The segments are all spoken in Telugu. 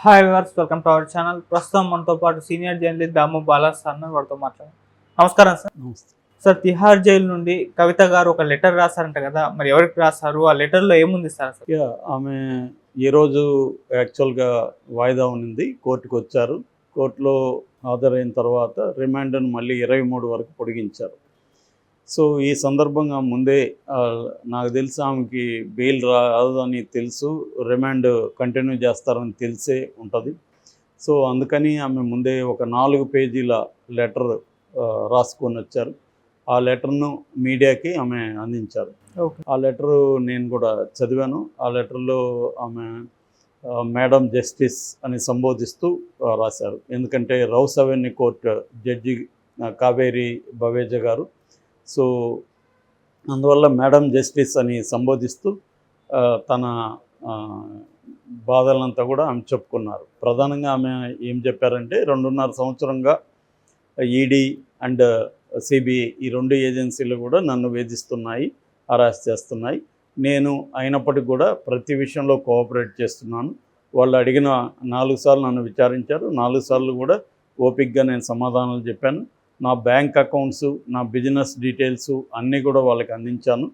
Hi viewers, welcome to our channel. ప్రస్తుతం మనతో పాటు సీనియర్ జర్నలిస్ట్ దాము బాలా సార్ ఉన్నారు. వారితో మాట్లాడారు. నమస్కారం సార్. నమస్తే. సార్, తిహార్ జైలు నుండి కవిత గారు ఒక లెటర్ రాశారంట కదా, మరి ఎవరికి రాశారు? ఆ లెటర్లో ఏముంది సార్ అసలు? ఆమె ఈరోజు యాక్చువల్గా వాయిదా ఉన్నింది, కోర్టుకు వచ్చారు. కోర్టులో హాజరైన తర్వాత రిమాండ్ను మళ్ళీ 23 వరకు పొడిగించారు. సో ఈ సందర్భంగా ముందే నాకు తెలిసి ఆమెకి బెయిల్ రాదని తెలుసు, రిమాండ్ కంటిన్యూ చేస్తారని తెలిసే ఉంటుంది. సో అందుకని ఆమె ముందే ఒక 4 పేజీల లెటర్ రాసుకొని వచ్చారు. ఆ లెటర్ను మీడియాకి ఆమె అందించారు. ఆ లెటరు నేను కూడా చదివాను. ఆ లెటర్లో ఆమె మేడం జస్టిస్ అని సంబోధిస్తూ రాశారు. ఎందుకంటే rows avenue court judge Kaveri Baweja గారు. సో అందువల్ల మేడం జస్టిస్ అని సంబోధిస్తూ తన బాధలంతా కూడా ఆమె చెప్పుకున్నారు. ప్రధానంగా ఆమె ఏం చెప్పారంటే, 2.5 సంవత్సరంగా ఈడీ అండ్ సిబిఐ ఈ 2 ఏజెన్సీలు కూడా నన్ను వేధిస్తున్నాయి, హరాస్ చేస్తున్నాయి. నేను అయినప్పటికీ కూడా ప్రతి విషయంలో కోఆపరేట్ చేస్తున్నాను. వాళ్ళు అడిగిన 4 సార్లు నన్ను విచారించారు. 4 సార్లు కూడా ఓపిక్గా నేను సమాధానాలు చెప్పాను. నా బ్యాంక్ అకౌంట్స్, నా బిజినెస్ డీటెయిల్స్ అన్నీ కూడా వాళ్ళకి అందించాను.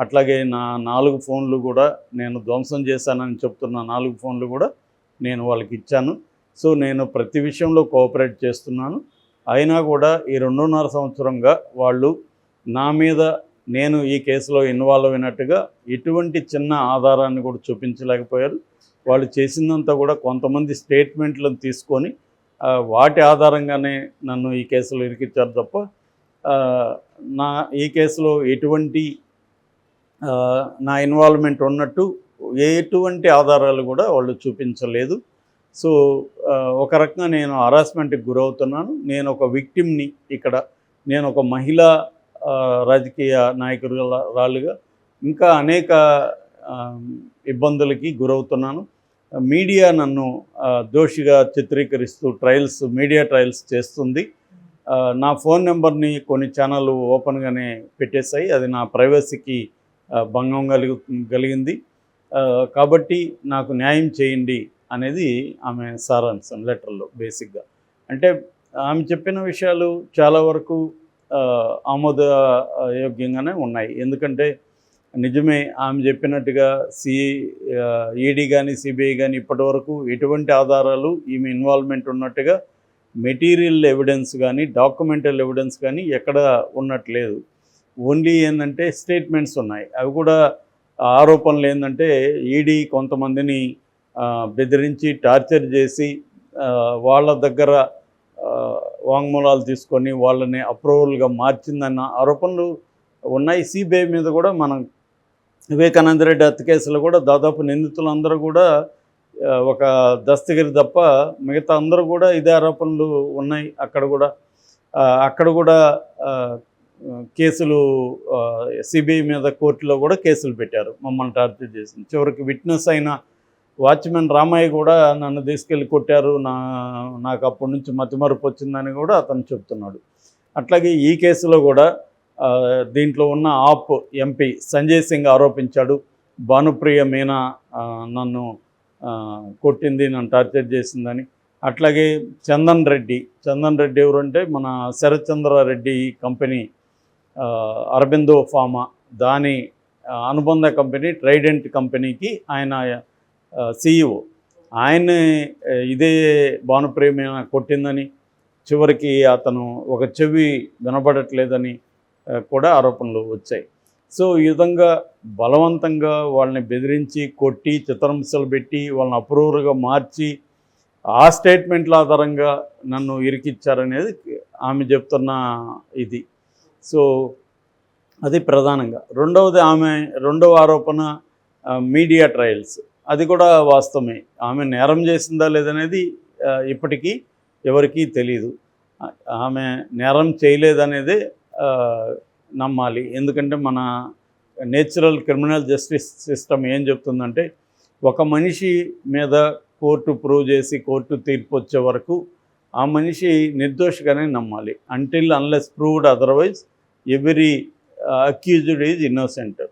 అట్లాగే నా 4 ఫోన్లు కూడా నేను ధ్వంసం చేశానని చెప్తున్న 4 ఫోన్లు కూడా నేను వాళ్ళకి ఇచ్చాను. సో నేను ప్రతి విషయంలో కోఆపరేట్ చేస్తున్నాను. అయినా కూడా ఈ 2.5 సంవత్సరంగా వాళ్ళు నా మీద నేను ఈ కేసులో ఇన్వాల్వ్ అయినట్టుగా ఎటువంటి చిన్న ఆధారాన్ని కూడా చూపించలేకపోయారు. వాళ్ళు చేసిందంతా కూడా కొంతమంది స్టేట్మెంట్లను తీసుకొని వాటి ఆధారంగానే నన్ను ఈ కేసులో ఇరికిచ్చారు తప్ప ఈ కేసులో ఎటువంటి నా ఇన్వాల్వ్మెంట్ ఉన్నట్టు ఎటువంటి ఆధారాలు కూడా వాళ్ళు చూపించలేదు. సో ఒక రకంగా నేను హరాస్మెంట్కి గురవుతున్నాను. నేను ఒక విక్టిమ్ని ఇక్కడ. నేను ఒక మహిళా రాజకీయ నాయకురాలుగా ఇంకా అనేక ఇబ్బందులకి గురవుతున్నాను. మీడియా నన్ను దోషిగా చిత్రీకరిస్తూ మీడియా ట్రయల్స్ చేస్తుంది. నా ఫోన్ నెంబర్ని కొన్ని ఛానళ్ళు ఓపెన్గానే పెట్టేశాయి. అది నా ప్రైవసీకి భంగం కలిగింది. కాబట్టి నాకు న్యాయం చేయండి అనేది ఆమె సారాంశం లెటర్లో. బేసిక్గా అంటే ఆమె చెప్పిన విషయాలు చాలా వరకు ఆమోదయోగ్యంగానే ఉన్నాయి. ఎందుకంటే నిజమే, ఆమె చెప్పినట్టుగా ఈడీ కానీ సిబిఐ కానీ ఇప్పటివరకు ఎటువంటి ఆధారాలు ఈమె ఇన్వాల్వ్మెంట్ ఉన్నట్టుగా మెటీరియల్ ఎవిడెన్స్ కానీ డాక్యుమెంటల్ ఎవిడెన్స్ కానీ ఎక్కడ ఉన్నట్లేదు. ఓన్లీ ఏంటంటే స్టేట్మెంట్స్ ఉన్నాయి. అవి కూడా ఆరోపణలు ఏంటంటే ఈడీ కొంతమందిని బెదిరించి టార్చర్ చేసి వాళ్ళ దగ్గర వాంగ్మూలాలు తీసుకొని వాళ్ళని అప్రూవల్గా మార్చిందన్న ఆరోపణలు ఉన్నాయి. సిబిఐ మీద కూడా మనం వివేకానంద రెడ్డి హత్య కేసులో కూడా దాదాపు నిందితులందరూ కూడా ఒక దస్తగిరి తప్ప మిగతా అందరూ కూడా ఇదే ఆరోపణలు ఉన్నాయి. అక్కడ కూడా కేసులు సిబిఐ మీద కోర్టులో కూడా కేసులు పెట్టారు, మమ్మల్ని టార్చర్ చేసింది. చివరికి విట్నెస్ అయిన వాచ్మెన్ రామయ్య కూడా నన్ను తీసుకెళ్ళి కొట్టారు, నాకు అప్పటి నుంచి మతిమరుపు వచ్చిందని కూడా అతను చెప్తున్నాడు. అట్లాగే ఈ కేసులో కూడా దీంట్లో ఉన్న ఆప్ ఎంపీ సంజయ్ సింగ్ ఆరోపించాడు, భానుప్రియ మీనా నన్ను కొట్టింది, నన్ను టార్చర్ చేసిందని. అట్లాగే చందన్ రెడ్డి ఎవరంటే మన శరత్చంద్రారెడ్డి కంపెనీ అరబిందో ఫార్మా దాని అనుబంధ కంపెనీ ట్రైడెంట్ కంపెనీకి ఆయన CEO. ఆయన ఇదే భానుప్రియ మీనా కొట్టిందని, చివరికి అతను ఒక చెవి వినబడట్లేదని కూడా ఆరోపణలు వచ్చాయి. సో ఈ విధంగా బలవంతంగా వాళ్ళని బెదిరించి కొట్టి చిత్రహింసలు పెట్టి వాళ్ళని అప్రూవర్గా మార్చి ఆ స్టేట్మెంట్ల ఆధారంగా నన్ను ఇరికిచ్చారనేది ఆమె చెప్తున్న ఇది. సో అది ప్రధానంగా. రెండవది రెండవ ఆరోపణ మీడియా ట్రయల్స్. అది కూడా వాస్తవమే. ఆమె నేరం చేసిందా లేదనేది ఇప్పటికీ ఎవరికీ తెలియదు. ఆమె నేరం చేయలేదనేదే నమ్మాలి. ఎందుకంటే మన నేచురల్ క్రిమినల్ జస్టిస్ సిస్టమ్ ఏం చెప్తుందంటే, ఒక మనిషి మీద కోర్టు ప్రూవ్ చేసి కోర్టు తీర్పు వచ్చే వరకు ఆ మనిషి నిర్దోషిగానే నమ్మాలి. Unless proved otherwise every accused is innocent.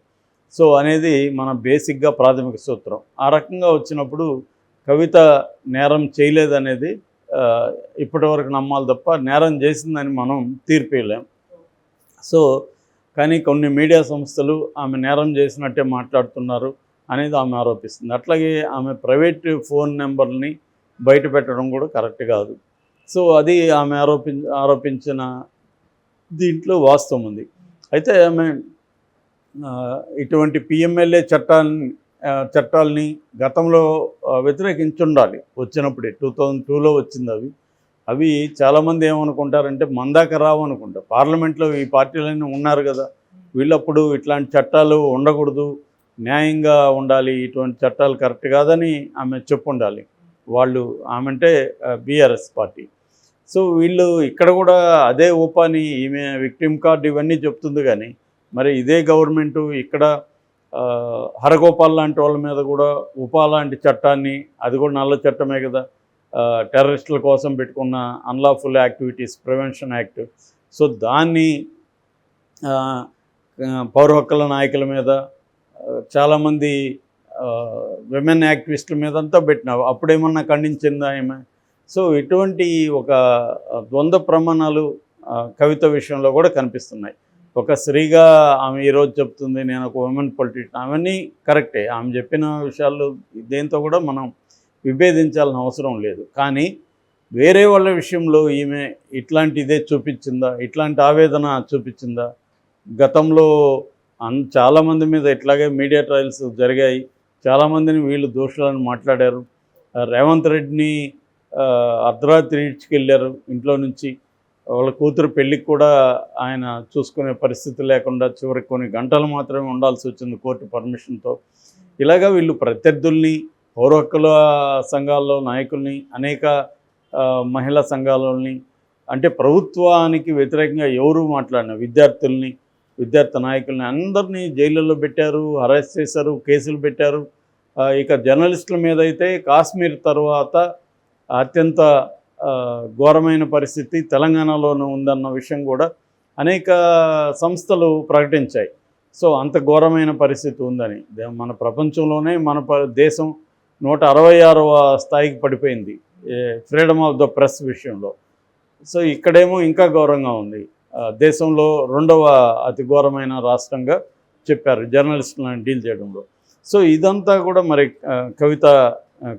So అనేది మన బేసిక్గా ప్రాథమిక సూత్రం. ఆ రకంగా వచ్చినప్పుడు కవిత నేరం చేయలేదనేది ఇప్పటివరకు నమ్మాలి తప్ప నేరం చేసిందని మనం తీర్పేయలేం. సో కానీ కొన్ని మీడియా సంస్థలు ఆమె నేరం చేసినట్టే మాట్లాడుతున్నారు అనేది ఆమె ఆరోపిస్తుంది. అట్లాగే ఆమె ప్రైవేట్ ఫోన్ నెంబర్ని బయట పెట్టడం కూడా కరెక్ట్ కాదు. సో అది ఆమె ఆరోపించిన దీంట్లో వాస్తవం ఉంది. అయితే ఆమె ఇటువంటి పిఎంఎల్ఏ చట్టాలని గతంలో వ్యతిరేకించుండాలి. వచ్చినప్పుడే 2002లో వచ్చింది. అవి చాలామంది ఏమనుకుంటారంటే మందాక రావు అనుకుంటారు. పార్లమెంట్లో ఈ పార్టీలన్నీ ఉన్నారు కదా, వీళ్ళప్పుడు ఇట్లాంటి చట్టాలు ఉండకూడదు, న్యాయంగా ఉండాలి, ఇటువంటి చట్టాలు కరెక్ట్ కాదని ఆమె చెప్పుండాలి. ఆమె అంటే బీఆర్ఎస్ పార్టీ. సో వీళ్ళు ఇక్కడ కూడా అదే ఊపాని ఈమె విక్టిమ్ కార్డు ఇవన్నీ చెప్తుంది. కానీ మరి ఇదే గవర్నమెంటు ఇక్కడ హరగోపాల్ లాంటి వాళ్ళ మీద కూడా ఉపా లాంటి చట్టాన్ని, అది కూడా నల్ల చట్టమే కదా, టెర్రరిస్టుల కోసం పెట్టుకున్న unlawful activities prevention act, so దాన్ని పౌర హక్కుల నాయకుల మీద, చాలామంది విమెన్ యాక్టివిస్టుల మీద అంతా పెట్టినావు. అప్పుడేమన్నా ఖండించిందా ఆమె? సో ఇటువంటి ఒక ద్వంద్వ ప్రమాణాలు కవిత విషయంలో కూడా కనిపిస్తున్నాయి. ఒక స్త్రీగా ఆమె ఈరోజు చెప్తుంది నేను ఒక ఉమెన్ పొలిటీషియన్, అవన్నీ కరెక్టే. ఆమె చెప్పిన విషయాలు దేంతో కూడా మనం విభేదించాల్సిన అవసరం లేదు. కానీ వేరే వాళ్ళ విషయంలో ఈమె ఇట్లాంటిదే చూపించిందా, ఇట్లాంటి ఆవేదన చూపించిందా? గతంలో చాలామంది మీద ఇట్లాగే మీడియా ట్రయల్స్ జరిగాయి. చాలామందిని వీళ్ళు దోషులను మాట్లాడారు. రేవంత్ రెడ్డిని అర్ధరాత్రి ఈడ్చుకెళ్ళారు ఇంట్లో నుంచి. వాళ్ళ కూతురు పెళ్ళికి కూడా ఆయన చూసుకునే పరిస్థితి లేకుండా చివరికి కొన్ని గంటలు మాత్రమే ఉండాల్సి వచ్చింది కోర్టు పర్మిషన్తో. ఇలాగా వీళ్ళు ప్రత్యర్థుల్ని, పౌర హక్కుల సంఘాల్లో నాయకుల్ని, అనేక మహిళా సంఘాలని, అంటే ప్రభుత్వానికి వ్యతిరేకంగా ఎవరు మాట్లాడిన విద్యార్థి నాయకుల్ని అందరినీ జైళ్ళల్లో పెట్టారు, అరెస్ట్ చేశారు, కేసులు పెట్టారు. ఇక జర్నలిస్టుల మీద అయితే కాశ్మీర్ తర్వాత అత్యంత ఘోరమైన పరిస్థితి తెలంగాణలోనూ ఉందన్న విషయం కూడా అనేక సంస్థలు ప్రకటించాయి. సో అంత ఘోరమైన పరిస్థితి ఉందని. మన ప్రపంచంలోనే మన దేశం 166వ స్థాయికి పడిపోయింది ఫ్రీడమ్ ఆఫ్ ద ప్రెస్ విషయంలో. సో ఇక్కడేమో ఇంకా ఘోరంగా ఉంది. దేశంలో 2వ అతి ఘోరమైన రాష్ట్రంగా చెప్పారు జర్నలిస్టులను డీల్ చేయడంలో. సో ఇదంతా కూడా మరి కవిత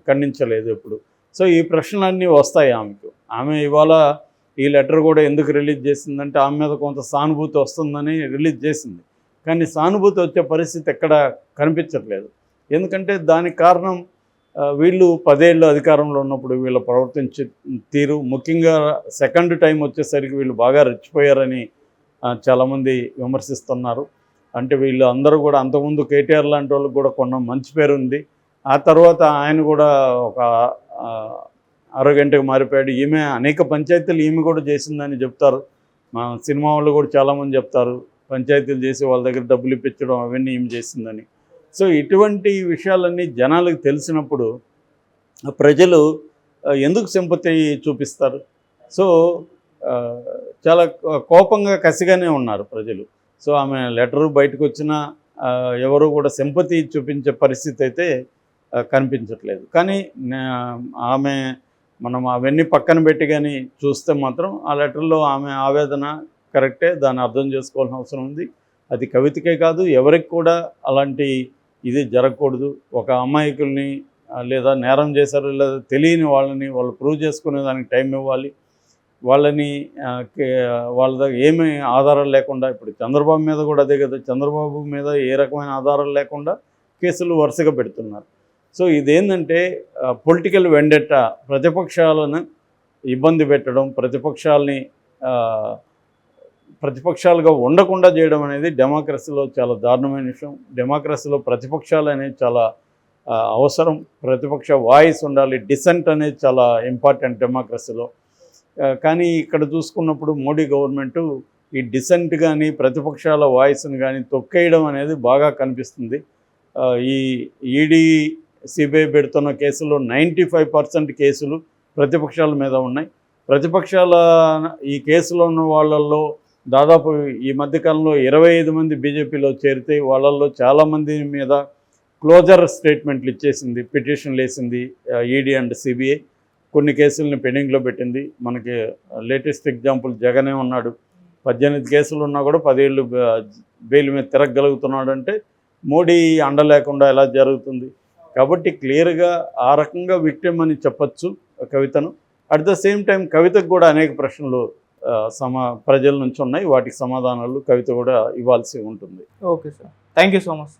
ఖండించలేదు ఎప్పుడు. సో ఈ ప్రశ్నలన్నీ వస్తాయి ఆమెకు. ఆమె ఇవాళ ఈ లెటర్ కూడా ఎందుకు రిలీజ్ చేసిందంటే ఆమె మీద కొంత సానుభూతి వస్తుందని రిలీజ్ చేసింది. కానీ సానుభూతి వచ్చే పరిస్థితి ఎక్కడ కనిపించట్లేదు. ఎందుకంటే దానికి కారణం వీళ్ళు 10 ఏళ్ళు అధికారంలో ఉన్నప్పుడు వీళ్ళ ప్రవర్తించే తీరు, ముఖ్యంగా సెకండ్ టైం వచ్చేసరికి వీళ్ళు బాగా రెచ్చిపోయారని చాలామంది విమర్శిస్తున్నారు. అంటే వీళ్ళు అందరూ కూడా అంతకుముందు కేటీఆర్ లాంటి వాళ్ళకి కూడా కొన్న మంచి పేరు ఉంది. ఆ తర్వాత ఆయన కూడా ఒక అరగంటకు మారిపోయాడు. ఈమె అనేక పంచాయతీలు ఈమె కూడా చేసిందని చెప్తారు. మా సినిమా వాళ్ళు కూడా చాలామంది చెప్తారు పంచాయతీలు చేసి వాళ్ళ దగ్గర డబ్బులు ఇప్పించడం అవన్నీ ఈమె చేసిందని. సో ఇటువంటి విషయాలన్నీ జనాలకు తెలిసినప్పుడు ప్రజలు ఎందుకు సింపతి చూపిస్తారు? సో చాలా కోపంగా కసిగానే ఉన్నారు ప్రజలు. సో ఆమె లెటరు బయటకు వచ్చినా ఎవరు కూడా సింపతి చూపించే పరిస్థితి అయితే కనిపించట్లేదు. కానీ మనం అవన్నీ పక్కన పెట్టి కానీ చూస్తే మాత్రం ఆ లెటర్లో ఆమె ఆవేదన కరెక్టే, దాన్ని అర్థం చేసుకోవాల్సిన అవసరం ఉంది. అది కవితకే కాదు, ఎవరికి కూడా అలాంటి ఇది జరగకూడదు. ఒక అమాయకుల్ని లేదా నేరం చేశారు లేదా తెలియని వాళ్ళని వాళ్ళు ప్రూవ్ చేసుకునే దానికి టైం ఇవ్వాలి. వాళ్ళని వాళ్ళ దగ్గర ఏమీ ఆధారాలు లేకుండా, ఇప్పుడు చంద్రబాబు మీద కూడా అదే కదా, చంద్రబాబు మీద ఏ రకమైన ఆధారాలు లేకుండా కేసులు వరుసగా పెడుతున్నారు. సో ఇదేంటంటే పొలిటికల్ వెండెట్టా, ప్రతిపక్షాలను ఇబ్బంది పెట్టడం, ప్రతిపక్షాలుగా ఉండకుండా చేయడం అనేది డెమోక్రసీలో చాలా దారుణమైన విషయం. డెమోక్రసీలో ప్రతిపక్షాలు అనేది చాలా అవసరం. ప్రతిపక్ష వాయిస్ ఉండాలి. డిసెంట్ అనేది చాలా ఇంపార్టెంట్ డెమోక్రసీలో. కానీ ఇక్కడ చూసుకున్నప్పుడు మోడీ గవర్నమెంటు ఈ డిసెంట్ కానీ ప్రతిపక్షాల వాయిస్ని కానీ తొక్కేయడం అనేది బాగా కనిపిస్తుంది. ఈ ఈడీ సిబిఐ పెడుతున్న కేసుల్లో 95% కేసులు ప్రతిపక్షాల మీద ఉన్నాయి. ప్రతిపక్షాల ఈ కేసులో ఉన్న వాళ్ళల్లో దాదాపు ఈ మధ్యకాలంలో 25 మంది బీజేపీలో చేరితే వాళ్ళల్లో చాలామంది మీద క్లోజర్ స్టేట్మెంట్లు ఇచ్చేసింది, పిటిషన్లు వేసింది ఈడీ అండ్ సిబిఐ. కొన్ని కేసుల్ని పెండింగ్లో పెట్టింది. మనకి లేటెస్ట్ ఎగ్జాంపుల్ జగనే ఉన్నాడు. 18 కేసులు ఉన్నా కూడా 10 ఏళ్ళు బెయిల్ మీద తిరగగలుగుతున్నాడు అంటే మోడీ అండ లేకుండా ఎలా జరుగుతుంది? కాబట్టి క్లియర్గా ఆ రకంగా విక్టిమ్ అని చెప్పచ్చు కవితను. అట్ ద సేమ్ టైం కవితకు కూడా అనేక ప్రశ్నలు ప్రజల నుంచి ఉన్నాయి. వాటికి సమాధానాలు కవిత కూడా ఇవ్వాల్సి ఉంటుంది. Okay sir, thank you so much.